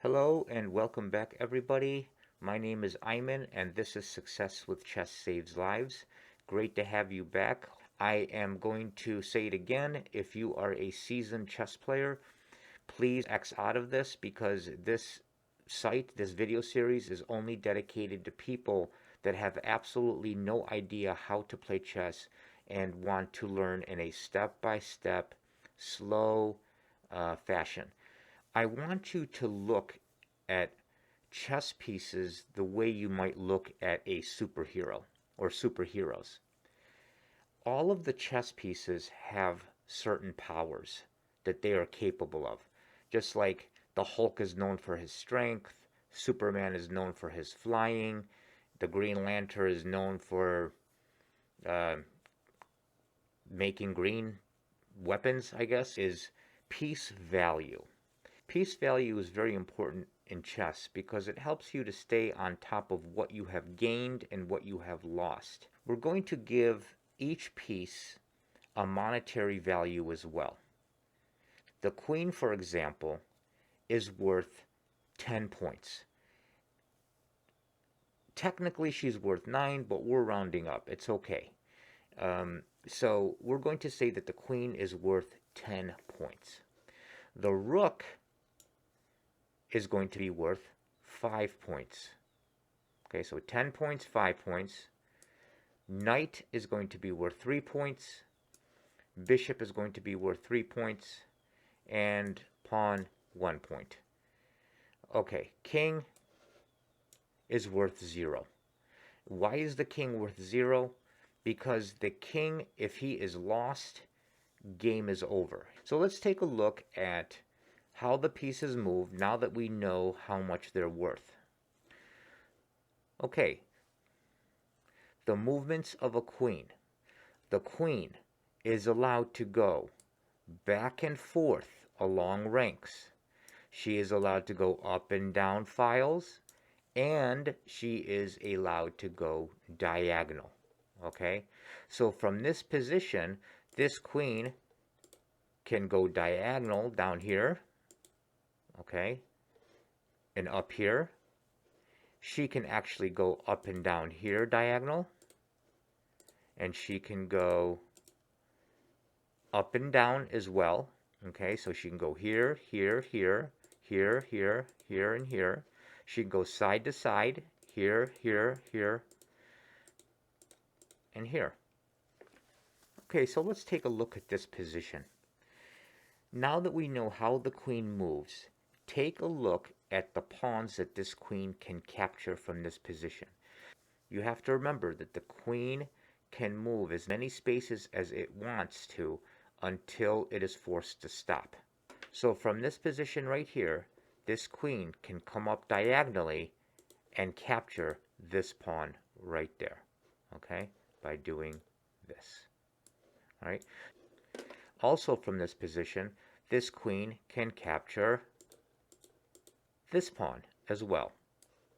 Hello and welcome back, everybody. My name is Ayman, and this is Success with Chess Saves Lives. Great to have you back. I am going to say it again. If you are a seasoned chess player, please X out of this because this site, this video series, is only dedicated to people that have absolutely no idea how to play chess and want to learn in a step by step, slow fashion. I want you to look at chess pieces the way you might look at a superhero or superheroes. All of the chess pieces have certain powers that they are capable of. Just like the Hulk is known for his strength, Superman is known for his flying, the Green Lantern is known for uh, making green weapons, I guess, is piece value. Piece value is very important in chess because it helps you to stay on top of what you have gained and what you have lost. We're going to give each piece a monetary value as well. The queen, for example, is worth 10 points. Technically, she's worth 9, but we're rounding up. It's okay. So we're going to say that the queen is worth 10 points. The rook is going to be worth 5 points. Okay, so 10 points, 5 points. Knight is going to be worth 3 points. Bishop is going to be worth 3 points. And pawn, 1 point. Okay, king is worth 0. Why is the king worth 0? Because the king, if he is lost, game is over. So let's take a look at how the pieces move now that we know how much they're worth. Okay, the movements of a queen. The queen is allowed to go back and forth along ranks. She is allowed to go up and down files, and she is allowed to go diagonal. Okay, so from this position, this queen can go diagonal down here, okay, and up here. She can actually go up and down here diagonal, and she can go up and down as well. Okay, so she can go here, here, here, here, here, here, and here. She can go side to side, here, here, here, and here. Okay, so let's take a look at this position. Now that we know how the queen moves, take a look at the pawns that this queen can capture from this position. You have to remember that the queen can move as many spaces as it wants to until it is forced to stop. So from this position right here, this queen can come up diagonally and capture this pawn right there, okay, by doing this. All right. Also from this position, this queen can capture this pawn as well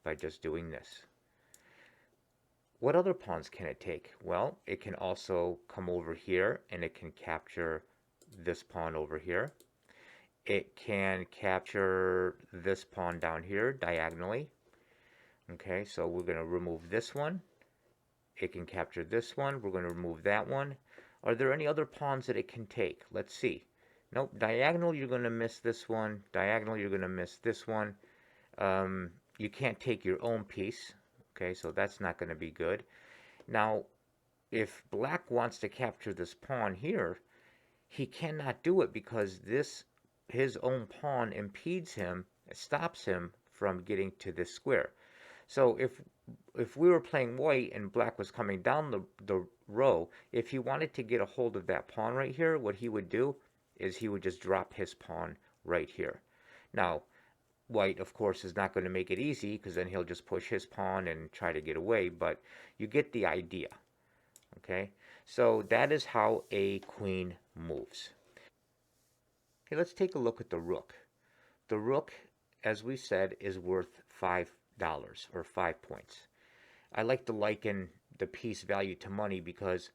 by just doing this. What other pawns can it take? Well, it can also come over here and it can capture this pawn over here. It can capture this pawn down here diagonally. Okay, so we're going to remove this one. It can capture this one. We're going to remove that one. Are there any other pawns that it can take? Let's see. Nope, diagonal you're going to miss this one. Diagonal you're going to miss this one. You can't take your own piece. Okay, so that's not going to be good. Now, if black wants to capture this pawn here, he cannot do it because his own pawn impedes him, stops him from getting to this square. So if we were playing white and black was coming down the row, if he wanted to get a hold of that pawn right here, what he would do is he would just drop his pawn right here. Now, white, of course, is not going to make it easy because then he'll just push his pawn and try to get away, but you get the idea. Okay, so that is how a queen moves. Okay, let's take a look at the rook. The rook, as we said, is worth $5 or 5 points. I like to liken the piece value to money because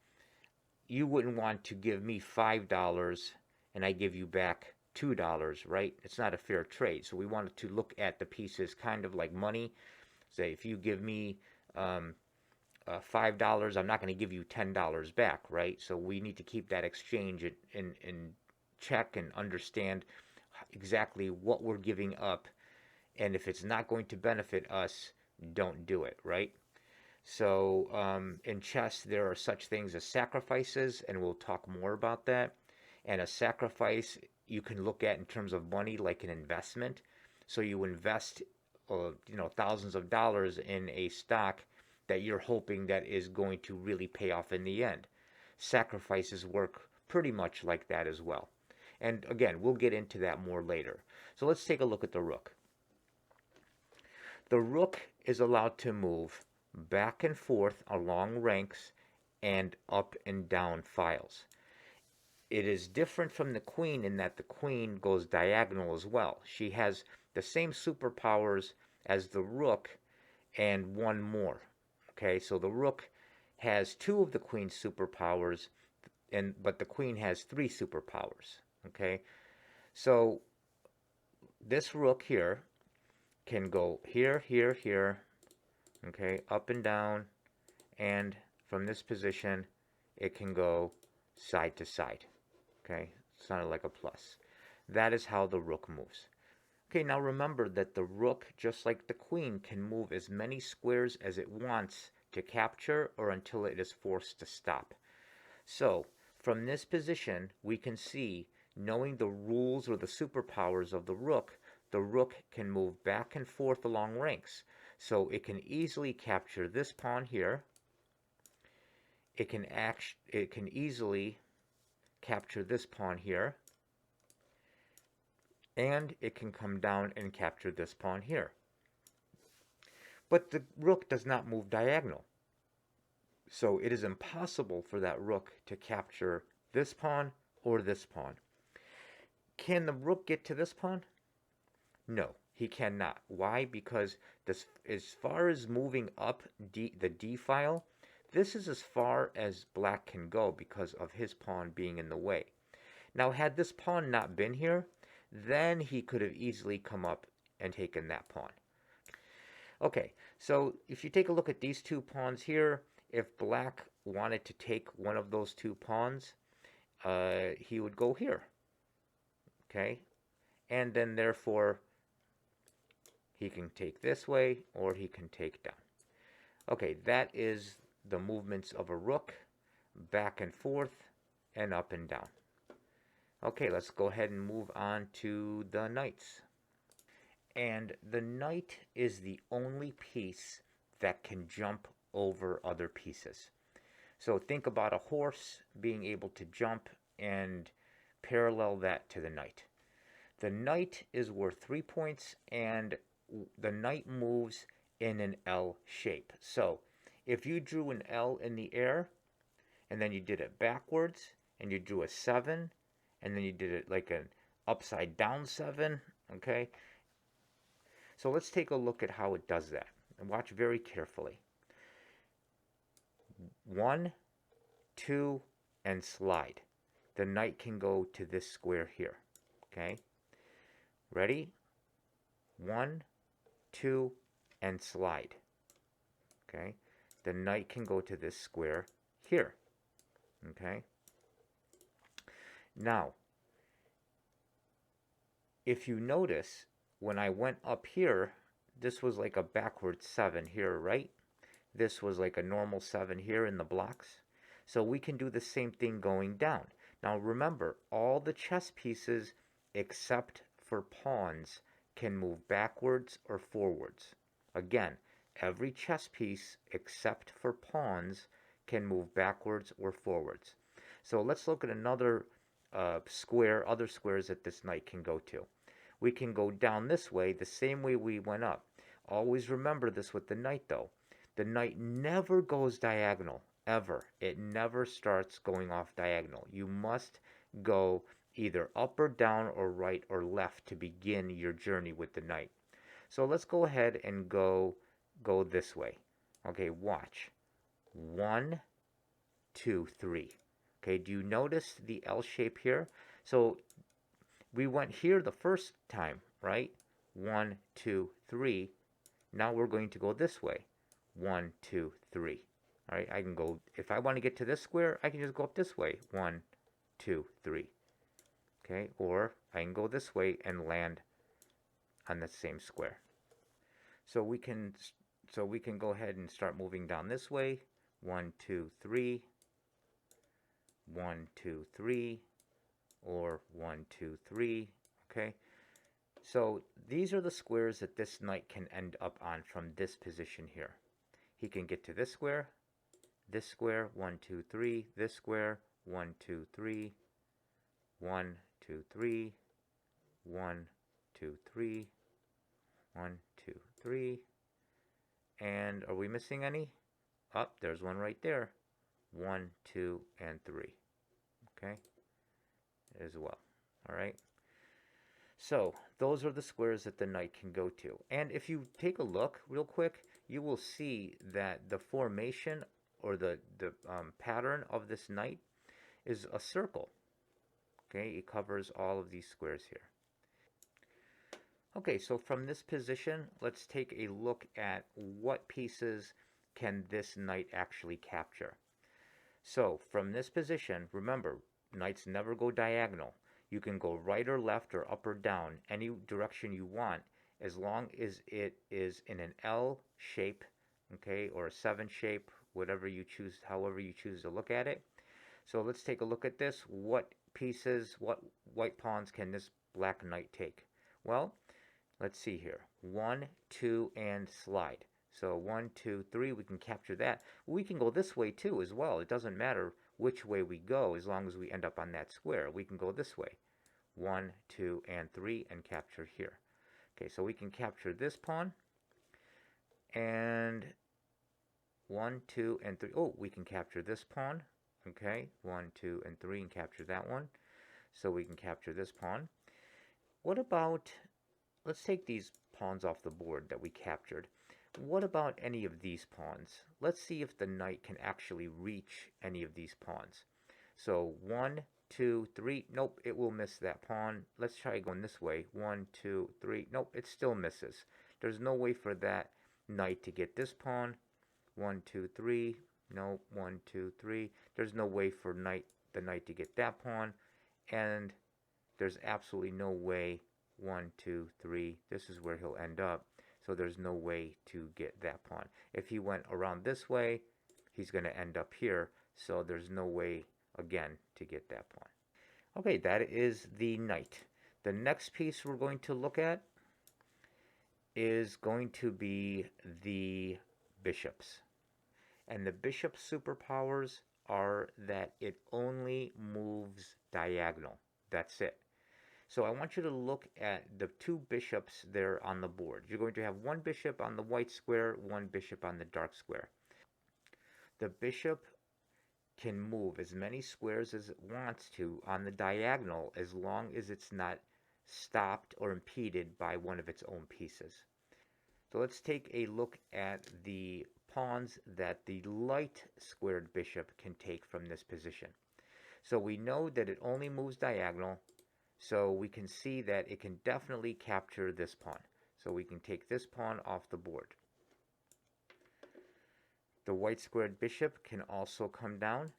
you wouldn't want to give me $5 and I give you back $2, right? It's not a fair trade. So we wanted to look at the pieces kind of like money. Say, if you give me $5, I'm not going to give you $10 back, right? So we need to keep that exchange in check and understand exactly what we're giving up. And if it's not going to benefit us, don't do it, right? So in chess, there are such things as sacrifices, and we'll talk more about that. And a sacrifice you can look at in terms of money like an investment. So you invest, thousands of dollars in a stock that you're hoping that is going to really pay off in the end. Sacrifices work pretty much like that as well. And again, we'll get into that more later. So let's take a look at the rook. The rook is allowed to move back and forth along ranks and up and down files. It is different from the queen in that the queen goes diagonal as well. She has the same superpowers as the rook and one more. Okay, so the rook has two of the queen's superpowers, but the queen has three superpowers. Okay, so this rook here can go here, here, here, okay, up and down, and from this position, it can go side to side, okay, sounded like a plus. That is how the rook moves. Okay, now remember that the rook, just like the queen, can move as many squares as it wants to capture or until it is forced to stop. So, from this position, we can see, knowing the rules or the superpowers of the rook can move back and forth along ranks. So it can easily capture this pawn here. It can easily capture this pawn here. And it can come down and capture this pawn here. But the rook does not move diagonal. So it is impossible for that rook to capture this pawn or this pawn. Can the rook get to this pawn? No, he cannot. Why? Because this, as far as moving up the D file, this is as far as black can go because of his pawn being in the way. Now, had this pawn not been here, then he could have easily come up and taken that pawn. Okay, so if you take a look at these two pawns here, if black wanted to take one of those two pawns, he would go here. Okay, and then therefore he can take this way or he can take down. Okay, that is the movements of a rook, back and forth and up and down. Okay, let's go ahead and move on to the knights. And the knight is the only piece that can jump over other pieces. So think about a horse being able to jump and parallel that to the knight. The knight is worth 3 points, and the knight moves in an L shape. So if you drew an L in the air, and then you did it backwards, and you drew a 7, and then you did it like an upside down 7, okay? So let's take a look at how it does that, and watch very carefully. 1, 2, and slide. The knight can go to this square here, okay? Ready? 1, 2, and slide. Okay? The knight can go to this square here. Okay? Now, if you notice, when I went up here, this was like a backward 7 here, right? This was like a normal 7 here in the blocks. So we can do the same thing going down. Now remember, all the chess pieces except for pawns can move backwards or forwards. Again, every chess piece except for pawns can move backwards or forwards. So let's look at another square, other squares that this knight can go to. We can go down this way the same way we went up. Always remember this with the knight though. The knight never goes diagonal, ever. It never starts going off diagonal. You must go either up or down or right or left to begin your journey with the knight. So let's go ahead and go this way. Okay, watch. 1, 2, 3. Okay, do you notice the L shape here? So We went here the first time, right? 1, 2, 3. Now we're going to go this way. 1, 2, 3. All right, I can go, if I want to get to this square, I can just go up this way. 1, 2, 3. Okay, or I can go this way and land on the same square. So we can go ahead and start moving down this way. 1, 2, 3. 1, 2, 3. Or 1, 2, 3. Okay. So these are the squares that this knight can end up on from this position here. He can get to this square, 1, 2, 3, this square, 1, 2, 3, 1, 2, 3, 1, 2, 3, 1, 2, 3. And are we missing any? Oh, there's one right there. 1, 2, and 3. Okay, as well. All right. So those are the squares that the knight can go to. And if you take a look real quick, you will see that the formation or the pattern of this knight is a circle. Okay, it covers all of these squares here. Okay, so from this position, let's take a look at what pieces can this knight actually capture. So from this position, remember, knights never go diagonal. You can go right or left or up or down, any direction you want, as long as it is in an L shape, okay, or a 7 shape, whatever you choose, however you choose to look at it. So let's take a look at this. What pieces, what white pawns can this black knight take? Well, let's see here. 1, 2, and slide. So 1, 2, 3, we can capture that. We can go this way too as well. It doesn't matter which way we go as long as we end up on that square. We can go this way. 1, 2, and 3 and capture here. Okay, so we can capture this pawn. And 1, 2, and 3. Oh, we can capture this pawn. Okay, 1, 2, and 3 and capture that one. So we can capture this pawn. What about, let's take these pawns off the board that we captured. What about any of these pawns? Let's see if the knight can actually reach any of these pawns. So 1, 2, 3. Nope, it will miss that pawn. Let's try going this way. 1, 2, 3. Nope, it still misses. There's no way for that knight to get this pawn. 1, 2, 3. No, 1, 2, 3. There's no way for the knight to get that pawn. And there's absolutely no way. 1, 2, 3. This is where he'll end up. So there's no way to get that pawn. If he went around this way, he's going to end up here. So there's no way, again, to get that pawn. Okay, that is the knight. The next piece we're going to look at is going to be the bishops. And the bishop's superpowers are that it only moves diagonal. That's it. So I want you to look at the 2 bishops there on the board. You're going to have 1 bishop on the white square, 1 bishop on the dark square. The bishop can move as many squares as it wants to on the diagonal as long as it's not stopped or impeded by one of its own pieces. So let's take a look at the pawns that the light squared bishop can take from this position. So we know that it only moves diagonal. So we can see that it can definitely capture this pawn. So we can take this pawn off the board. The white squared bishop can also come down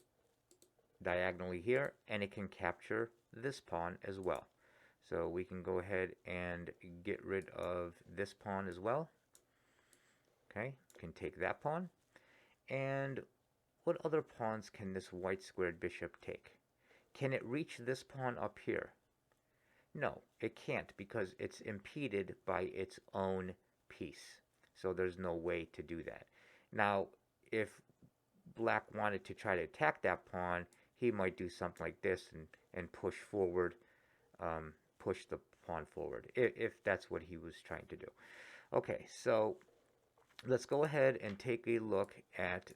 diagonally here, and it can capture this pawn as well. So we can go ahead and get rid of this pawn as well. Okay, can take that pawn. And what other pawns can this white squared bishop take? Can it reach this pawn up here? No, it can't because it's impeded by its own piece. So there's no way to do that. Now, if black wanted to try to attack that pawn, he might do something like this and push forward, push the pawn forward, if that's what he was trying to do. Okay, so let's go ahead and take a look at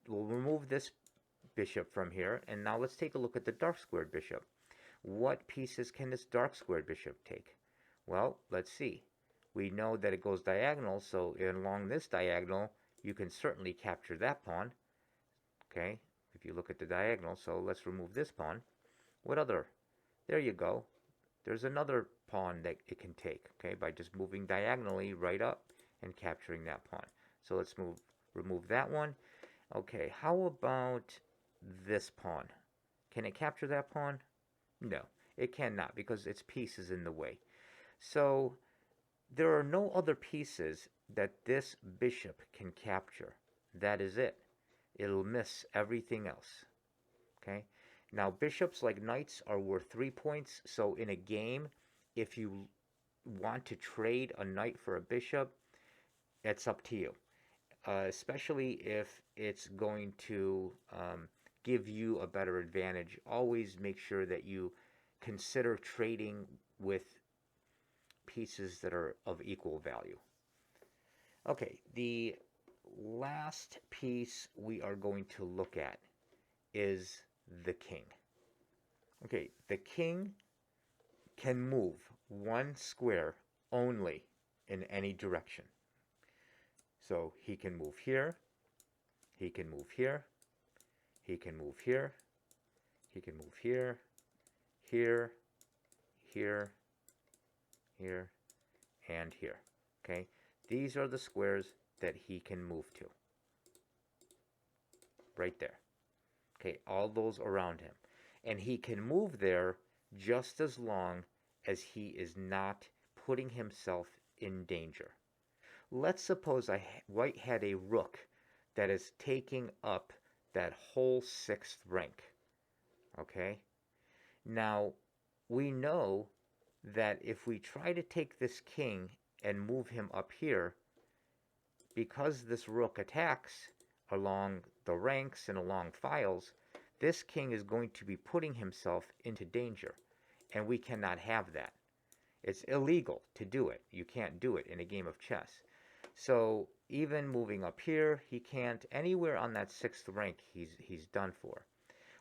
we'll remove this bishop from here, and now let's take a look at the dark squared bishop. What pieces can this dark squared bishop take? Well, let's see. We know that it goes diagonal, so along this diagonal, you can certainly capture that pawn. Okay, if you look at the diagonal, so let's remove this pawn. What other There you go. There's another pawn that it can take, okay, by just moving diagonally right up and capturing that pawn. So let's remove that one. Okay, how about this pawn? Can it capture that pawn? No, it cannot because its piece is in the way. So there are no other pieces that this bishop can capture. That is it. It'll miss everything else. Okay? Now, bishops, like knights, are worth 3 points. So in a game, if you want to trade a knight for a bishop, it's up to you. Especially if it's going to give you a better advantage. Always make sure that you consider trading with pieces that are of equal value. Okay, the last piece we are going to look at is the king. Okay, the king can move one square only in any direction. So he can move here, he can move here, he can move here, he can move here, here, here, here, and here. Okay, these are the squares that he can move to. Right there. Okay, all those around him. And he can move there just as long as he is not putting himself in danger. Let's suppose white had a rook that is taking up that whole sixth rank. Okay? Now, we know that if we try to take this king and move him up here, because this rook attacks along the ranks and along files, this king is going to be putting himself into danger, and we cannot have that. It's illegal to do it. You can't do it in a game of chess. So even moving up here, he can't. Anywhere on that sixth rank, he's done for.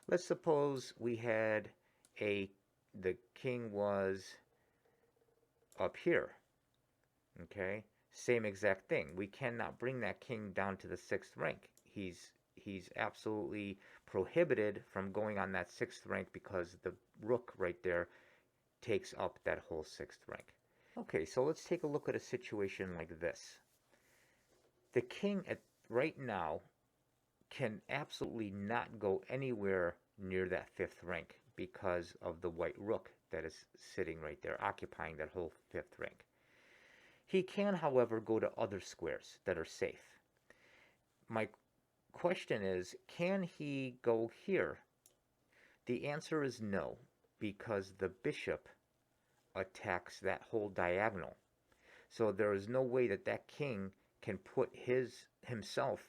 Let's suppose we had the king was up here. Okay, same exact thing. We cannot bring that king down to the sixth rank. He's absolutely prohibited from going on that sixth rank because the rook right there takes up that whole sixth rank. Okay, so let's take a look at a situation like this. The king right now can absolutely not go anywhere near that fifth rank because of the white rook that is sitting right there, occupying that whole fifth rank. He can, however, go to other squares that are safe. My question is, can he go here? The answer is no, because the bishop attacks that whole diagonal. So there is no way that that king can put himself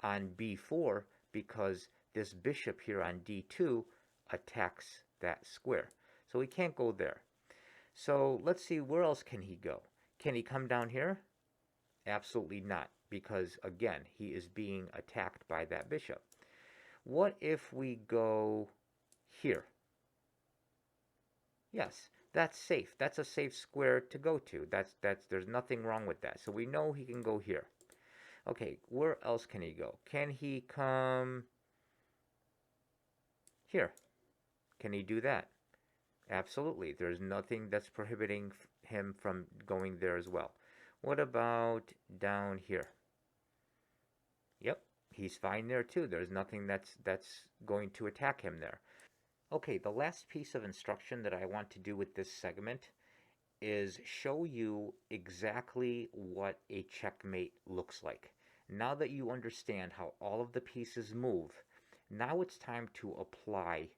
on b4 because this bishop here on d2 attacks that square. So he can't go there. So let's see, where else can he go? Can he come down here? Absolutely not, because again, he is being attacked by that bishop. What if we go here? Yes, that's safe. That's a safe square to go to. There's nothing wrong with that. So we know he can go here. Okay, where else can he go? Can he come here? Can he do that? Absolutely. There's nothing that's prohibiting him from going there as well. What about down here? Yep, he's fine there too. There's nothing that's going to attack him there. Okay, the last piece of instruction that I want to do with this segment is show you exactly what a checkmate looks like. Now that you understand how all of the pieces move, now it's time to apply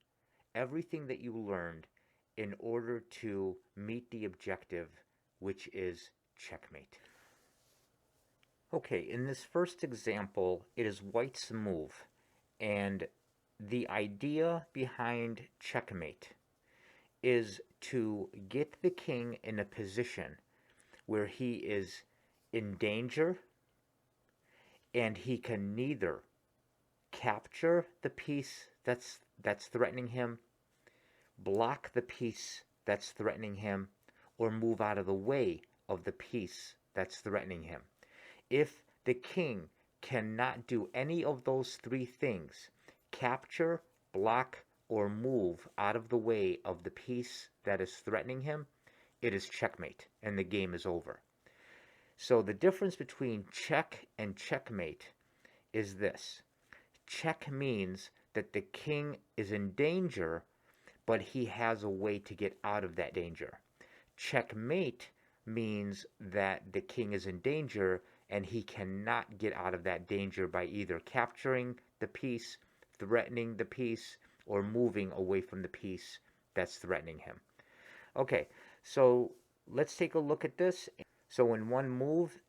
everything that you learned in order to meet the objective, which is checkmate. Okay, in this first example, it is white's move, and the idea behind checkmate is to get the king in a position where he is in danger and he can neither capture the piece that's threatening him, block the piece that's threatening him, or move out of the way of the piece that's threatening him. If the king cannot do any of those three things, capture, block, or move out of the way of the piece that is threatening him, it is checkmate, and the game is over. So the difference between check and checkmate is this. Check means that the king is in danger, but he has a way to get out of that danger. Checkmate means that the king is in danger and he cannot get out of that danger by either capturing the piece, threatening the piece, or moving away from the piece that's threatening him. Okay, so let's take a look at this. So in one move,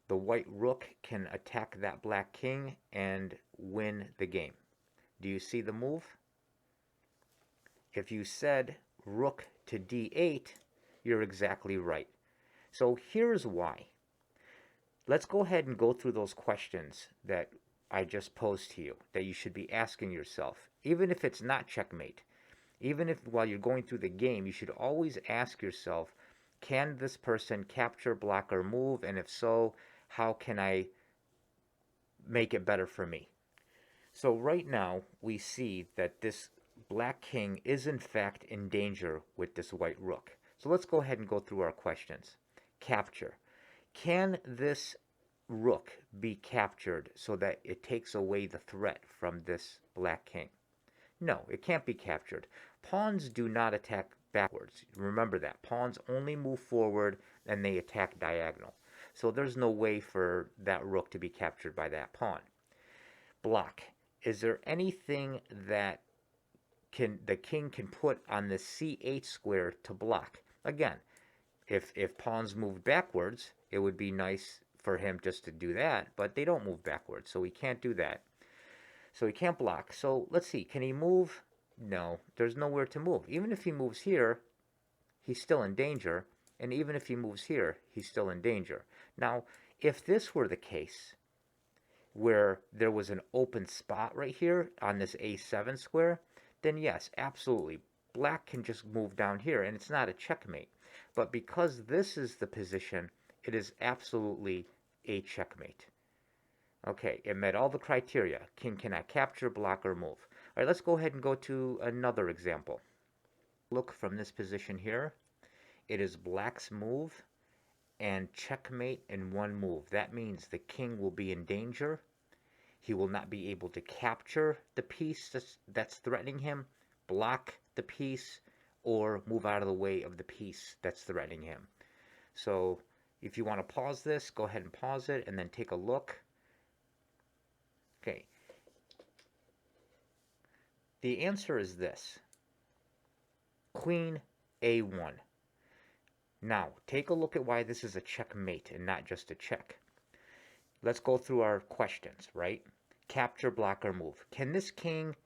the white rook can attack that black king and win the game. Do you see the move? If you said rook to d8, you're exactly right. So here's why. Let's go ahead and go through those questions that I just posed to you that you should be asking yourself, even if it's not checkmate. Even if while you're going through the game, you should always ask yourself, can this person capture, block, or move? And if so, how can I make it better for me? So right now, we see that this black king is in fact in danger with this white rook. So let's go ahead and go through our questions. Capture. Can this rook be captured so that it takes away the threat from this black king? No, it can't be captured. Pawns do not attack backwards. Remember that. Pawns only move forward and they attack diagonal. So there's no way for that rook to be captured by that pawn. Block. Is there anything that the king can put on the c8 square to block? Again, if pawns move backwards, it would be nice for him just to do that, but they don't move backwards, so he can't do that. So he can't block. So let's see, can he move? No, there's nowhere to move. Even if he moves here, he's still in danger, and even if he moves here, he's still in danger. Now, if this were the case, where there was an open spot right here on this a7 square, then yes, absolutely. Black can just move down here, and it's not a checkmate. But because this is the position, it is absolutely a checkmate. Okay, it met all the criteria. King cannot capture, block, or move. All right, let's go ahead and go to another example. Look from this position here. It is black's move and checkmate in one move. That means the king will be in danger. He will not be able to capture the piece that's threatening him, block the piece, or move out of the way of the piece that's threatening him. So if you want to pause this, go ahead and pause it and then take a look. Okay. The answer is this. Queen A1. Now, take a look at why this is a checkmate and not just a check. Let's go through our questions, right? Capture, block, or move. Can this king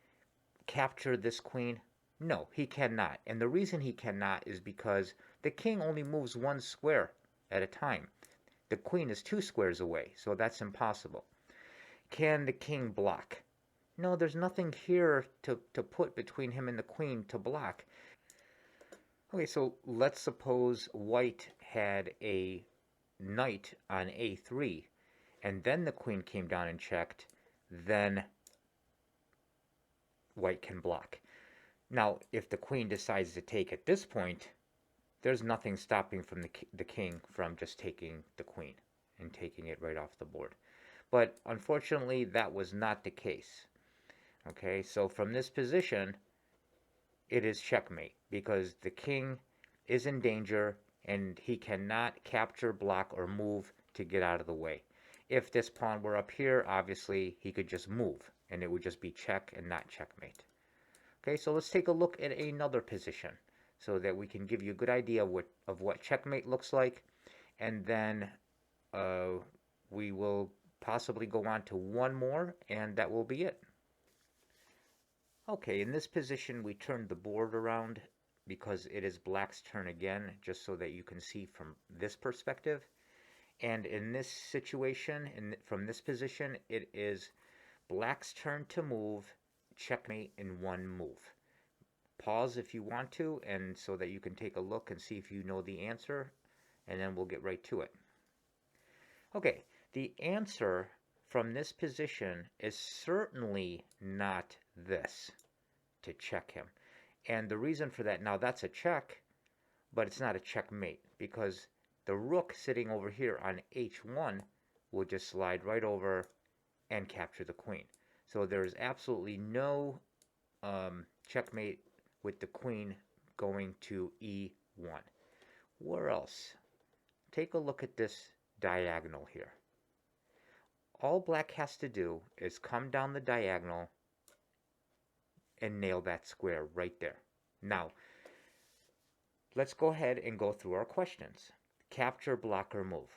capture this queen? No, he cannot. And the reason he cannot is because the king only moves one square at a time. The queen is 2 squares away, so that's impossible. Can the king block? No, there's nothing here to put between him and the queen to block. Okay, so let's suppose white had a knight on a3, and then the queen came down and checked, then white can block. Now, if the queen decides to take at this point, there's nothing stopping from the king from just taking the queen and taking it right off the board. But unfortunately, that was not the case. Okay, so from this position, it is checkmate because the king is in danger and he cannot capture, block, or move to get out of the way. If this pawn were up here, obviously he could just move and it would just be check and not checkmate. Okay, so let's take a look at another position so that we can give you a good idea of what checkmate looks like, and then we will possibly go on to one more, and that will be it. Okay, in this position we turned the board around because it is black's turn again, just so that you can see from this perspective. And in this situation, from this position, it is black's turn to move, checkmate in one move. Pause if you want to, and so that you can take a look and see if you know the answer, and then we'll get right to it. Okay, the answer from this position is certainly not this. to check him. And the reason for that, now that's a check, but it's not a checkmate because the rook sitting over here on h1 will just slide right over and capture the queen. So there's absolutely no checkmate with the queen going to e1. Where else? Take a look at this diagonal here. All black has to do is come down the diagonal and nail that square right there. Now, let's go ahead and go through our questions. Capture, block, or move.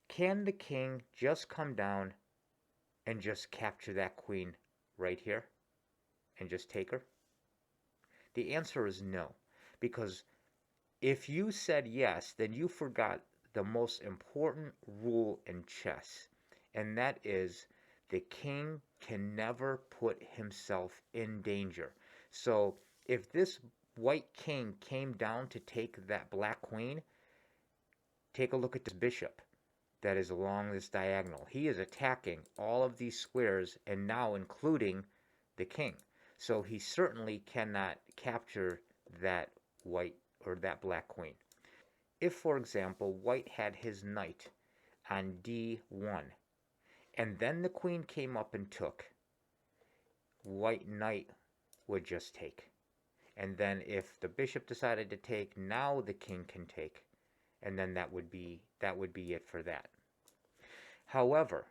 Can the king just come down and just capture that queen right here and just take her? The answer is no, because if you said yes, then you forgot the most important rule in chess, and that is the king can never put himself in danger. So if this white king came down to take that black queen, take a look at this bishop that is along this diagonal. He is attacking all of these squares and now including the king. So he certainly cannot capture that white or that black queen. If, for example, white had his knight on d1 and then the queen came up and took, white knight would just take. And then if the bishop decided to take, now the king can take. And then that would be it for that. However,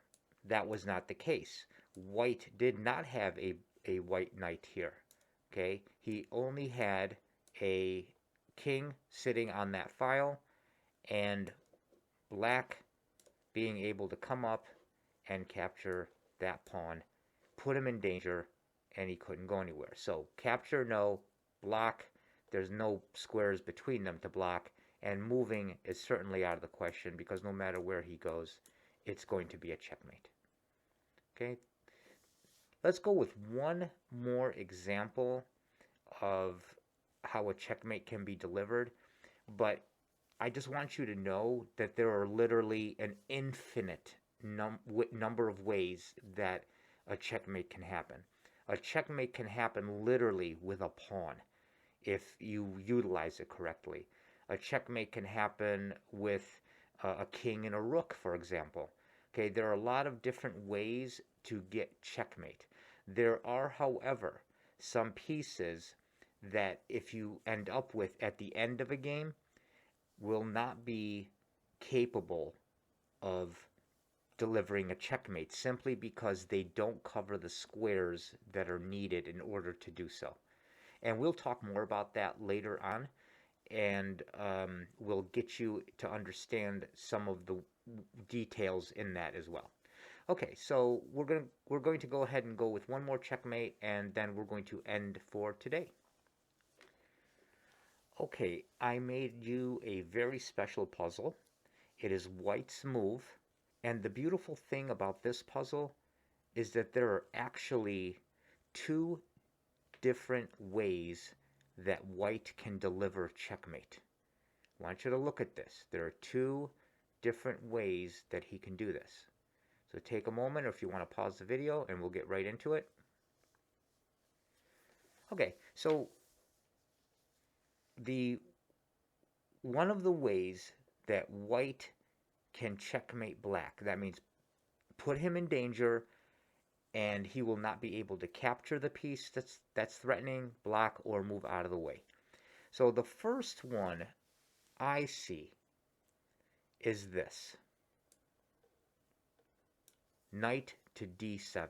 that was not the case. White did not have a white knight here. Okay? He only had a king sitting on that file and black being able to come up and capture that pawn, put him in danger, and he couldn't go anywhere. So capture, no. Block, there's no squares between them to block. And moving is certainly out of the question because no matter where he goes, it's going to be a checkmate. Okay? Let's go with one more example of how a checkmate can be delivered. But I just want you to know that there are literally an infinite number of ways that a checkmate can happen. A checkmate can happen literally with a pawn if you utilize it correctly. A checkmate can happen with a king and a rook, for example. Okay, there are a lot of different ways to get checkmate. There are, however, some pieces that if you end up with at the end of a game will not be capable of delivering a checkmate simply because they don't cover the squares that are needed in order to do so. And we'll talk more about that later on, and we'll get you to understand some of the details in that as well. Okay, so we're going to go ahead and go with one more checkmate, and then we're going to end for today. Okay, I made you a very special puzzle. It is White's Move, and the beautiful thing about this puzzle is that there are actually two different ways that White can deliver checkmate. I want you to look at this. There are two different ways that he can do this. So take a moment, or if you want to pause the video, and we'll get right into it. Okay, so one of the ways that White can checkmate black, that means put him in danger, and he will not be able to capture the piece that's threatening, block, or move out of the way. So the first one I see is this. Knight to d7.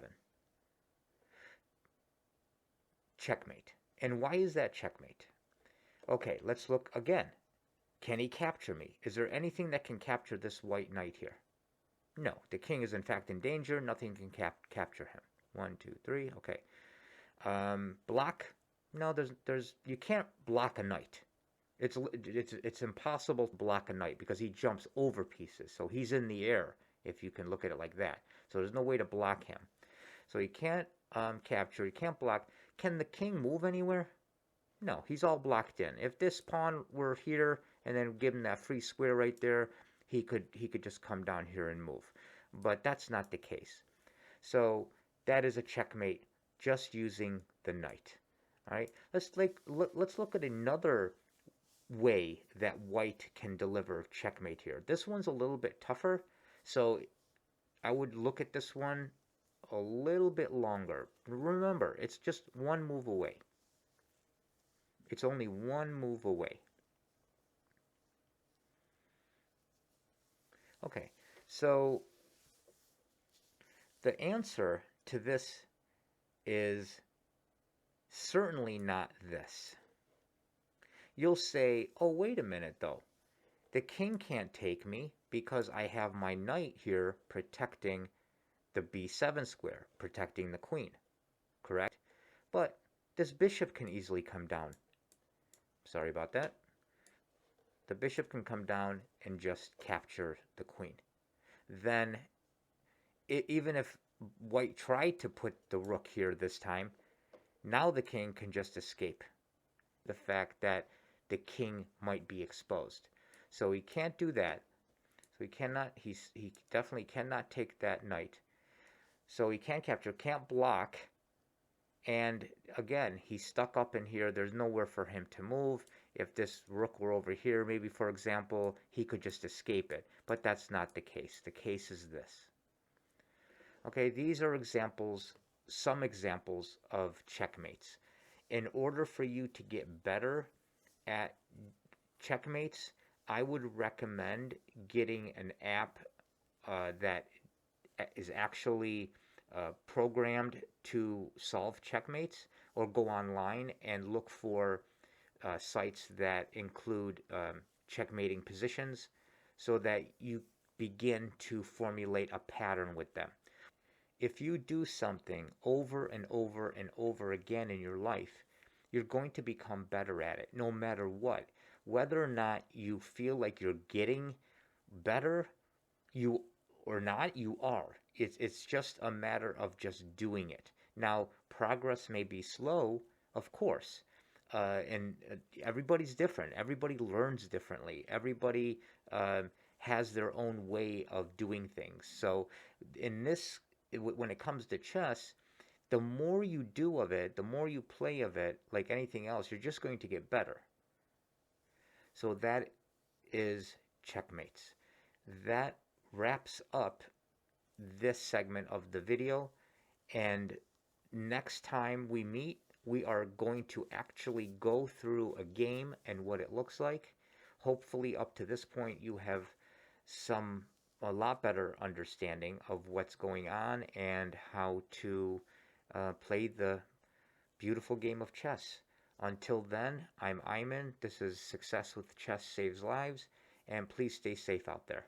Checkmate. And why is that checkmate? Okay, let's look again. Can he capture me? Is there anything that can capture this white knight here? No, the king is in fact in danger. Nothing can capture him. 1, 2, 3. Okay. Block? No, you can't block a knight. It's impossible to block a knight because he jumps over pieces. So he's in the air, if you can look at it like that. So there's no way to block him. So he can't capture. He can't block. Can the king move anywhere? No, he's all blocked in. If this pawn were here and then give him that free square right there, he could just come down here and move. But that's not the case. So that is a checkmate just using the knight. All right, let's look at another way that white can deliver checkmate here. This one's a little bit tougher, so I would look at this one a little bit longer. Remember, it's just one move away. It's only one move away. Okay, so the answer to this is certainly not this. You'll say, oh, wait a minute though. The king can't take me because I have my knight here protecting the b7 square, protecting the queen, correct? But this bishop can easily come down. Sorry about that. The bishop can come down and just capture the queen. Then, even if white tried to put the rook here this time, now the king can just escape the fact that the king might be exposed. So he can't do that. So he definitely cannot take that knight. So he can't capture, can't block. And again, he's stuck up in here. There's nowhere for him to move. If this rook were over here, maybe for example, he could just escape it. But that's not the case. The case is this. Okay, these are examples, some examples of checkmates. In order for you to get better at checkmates, I would recommend getting an app that is actually programmed to solve checkmates, or go online and look for sites that include checkmating positions so that you begin to formulate a pattern with them. If you do something over and over and over again in your life, you're going to become better at it no matter what. Whether or not you feel like you're getting better, you or not, you are. It's just a matter of just doing it. Now, progress may be slow, of course, and everybody's different. Everybody learns differently. Everybody has their own way of doing things. So, when it comes to chess, the more you do of it, the more you play of it, like anything else, you're just going to get better. So that is checkmates. That wraps up this segment of the video, and next time we meet, we are going to actually go through a game and what it looks like. Hopefully up to this point you have a lot better understanding of what's going on and how to play the beautiful game of chess. Until then, I'm Ayman. This is Success with Chess Saves Lives, and please stay safe out there.